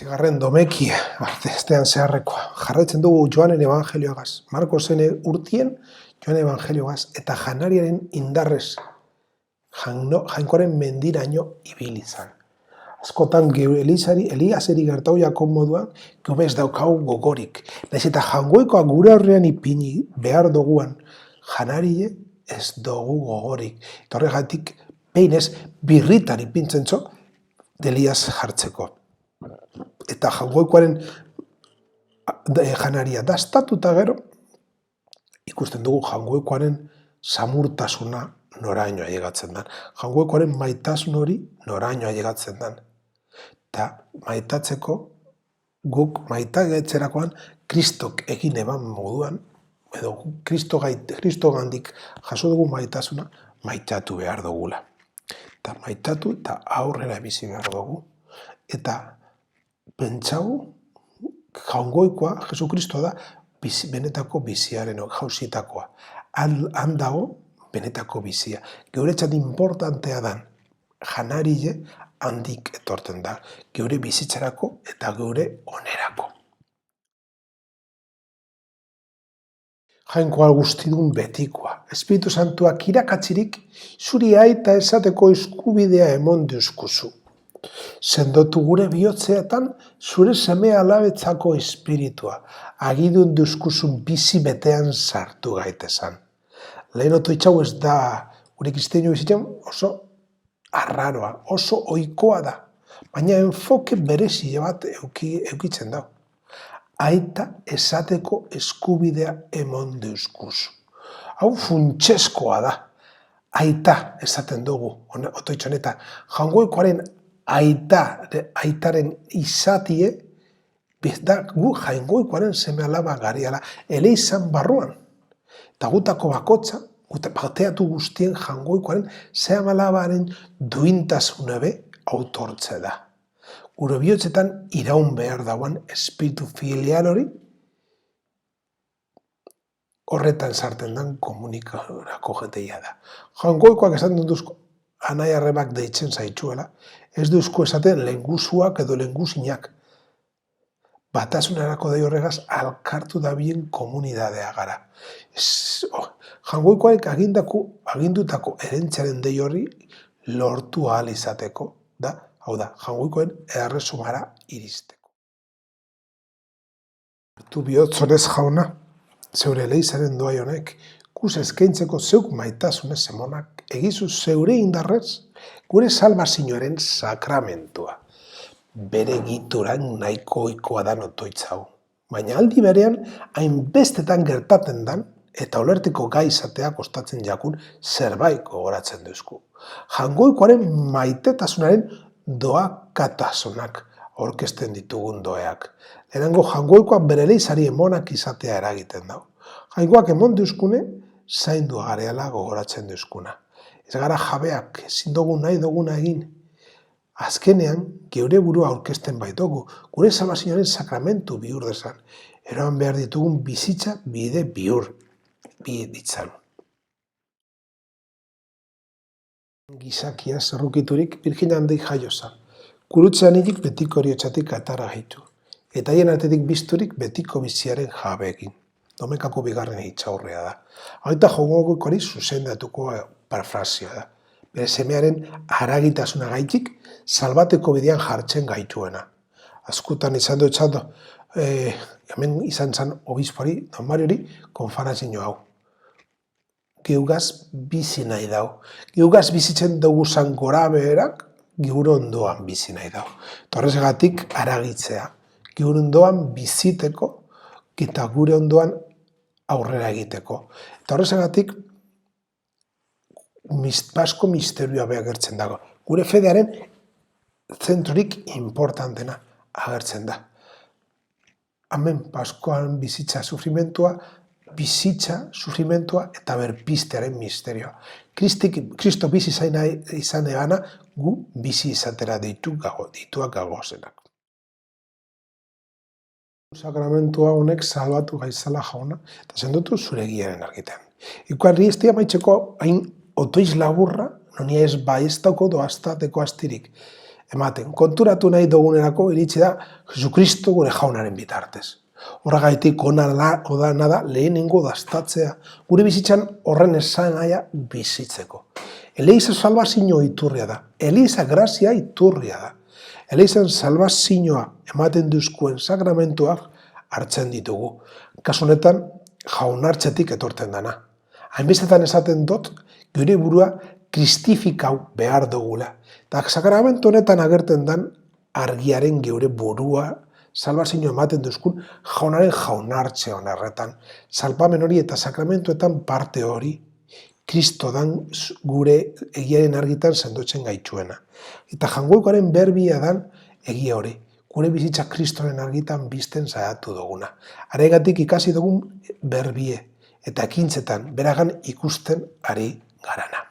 Zigarren domeki, artestean zeharrekoa. Jarraitzen dugu Joanen evangelioagaz. Markosen urtien Joanen evangelioagaz. Eta janariaren indarrez, jainkoaren mendiraino ibili zan. Askotan Eliaseri gertau jakon moduan, geumez daukau gogorik. Naiz eta jangoikoa gure horrean ipini behar duguan, janarie ez dugu gogorik. Eta horregatik, behin ez, birritan ipintzen zo, Elias jartzeko. Eta jangoikoaren janaria dastatuta gero, ikusten dugu jangoikoaren samurtasuna noraino ailegatzen den. Jangoikoaren maitasun hori noraino ailegatzen den. Eta maitatzeko, guk maitatzerakoan Kristok egin eban moduan, edo Kristogandik jaso dugu maitasuna, maitatu behar dugula. Eta maitatu eta aurrera bizi behar dugu. Eta pentsau, jangoikoa, Jesukristo da, benetako biziaren jausitakoa. Han dago benetako bizia. Geuretzat importantea dan, janarile handik etorten da. Geure bizitzarako eta geure onerako. Jainkoa guztidun betikoa. Espiritu Santuak irakatzirik, zuri aita esateko eskubidea emon duzkuzu. Sendotu gure bihotzeetan zure seme alabetzako espiritua, agidun duzkuzun bizi betean sartu gaitezan. Lehen otoitxau ez da, gure kristiaino bizitzen oso arraroa, oso ohikoa da, baina enfoke berezi bat eukitzen da. Aita esateko eskubidea emon duzkuzu. Hau funtseskoa da, aita esaten dugu, otoitxo honetan, jangoikoaren aitaren izatie, gu jaingoikoaren seme alaba gariala, eleizan barruan. Eta gutako bakotza, bateatu guztien jangoikoaren seme alabaren duintasunebe autortze da. Gure bihotzetan iraun behar dauan espiritu filial hori, horretan sartzen den komunikarako jenteia da. Jangoikoak esaten duzko, anai arrebak deitzen zaitxuela, ez duzko esaten lengusuak edo lengusinak. Batasunerako dei horregaz alkartu dabien komunidadea gara. Jangoikoak agindutako erentziaren dei horri lortu ahal izateko, da, hau da, jangoikoen erresumara iristeko. Tu bihotzonez jauna, zeure leizaren doai honek, kus eskaintzeko zeuk maitasunez emonak, egizu zeure indarrez, gure salbazioaren sakramentua. Bere gituran nahiko ohikoa dan otoitzau. Baina aldi berean, hainbestetan gertatzen dan, eta ulerteko gai izatea kostatzen jakun zerbait gogoratzen duzku. Jangoikoaren maitetasunaren doakatasunak aurkezten ditugun doeak. Lehenengo jangoikoak bere leizari emonak izatea eragiten dau. Jainkoak emon duzkune, zaindu gareala gogoratzen duzkuna. Ez gara jabeak, ezin dugu nahi duguna egin. Azkenean, geure burua aurkezten baitugu, gure salbazioaren sakramentu bihur dezan. Eroan behar ditugun bizitza bide bihur ditzan. Gizakia zerrukiturik Birjina handik jaioza. Kurutzean hilik betiko horiotzatik atara gaitu. Eta hien artetik bizturik betiko biziaren jabeekin. Domekako bigarren hitzaurrea da. Aita jongokoari zuzendatuko parafrasia da. Bere semearen haragitasuna gaitik, salbateko bidean jartzen gaituena. Azkutan izan dutzat, hemen izan zan obispori, Don Mariori, konfarazio hau. Geugaz bizi nahi dau. Geugaz bizitzen dugu zan gora beherak, geure ondoan bizi nahi dau. Torrezegatik haragitzea. Geure ondoan biziteko, eta gure ondoan aurrera egiteko. Eta horrezegatik, Pasko misterioa agertzen dago. Gure fedearen zentrorik importantena agertzen da. Hemen Paskoan bizitza sufrimentua eta berpiztearen misterioa. Kristo bizi izan egana, gu bizi izatera dituak gagozenak. Sakramentua honek salbatu gaizala jauna, eta sendotu zure giaren argitean. Ikuarri ez dira maitzeko hain otoiz laburra, nonia ez baiztako doaztateko astirik. ematen. Konturatu nahi dugunerako iritsi da Jesukristo gure jaunaren bitartez. Horregaitik onana da lehenengo dastatzea, gure bizitzan horren esan nahia bizitzeko. Eliza salbazio iturria da, Eliza grazia iturria da. Elizan salbazioa ematen duzkuen sakramentuak hartzen ditugu. Kasu honetan, jaunartzetik etortzen dana. Hainbestetan esaten dut, gure burua kristifikau behar dugula. Eta sakramentu honetan agertzen dan argiaren geure burua salbazio ematen duzkun jaunaren jaunartze honerretan. Salpamen hori eta sakramentuetan parte hori, Kristo dan gure egiaren argitan sendotzen gaitzuena. Eta jangoikoaren berbia dan egia hori, gure bizitza Kristoren argitan bizten saiatu duguna. Aregatik ikasi dugun berbie eta ekintzetan beragan ikusten ari garana.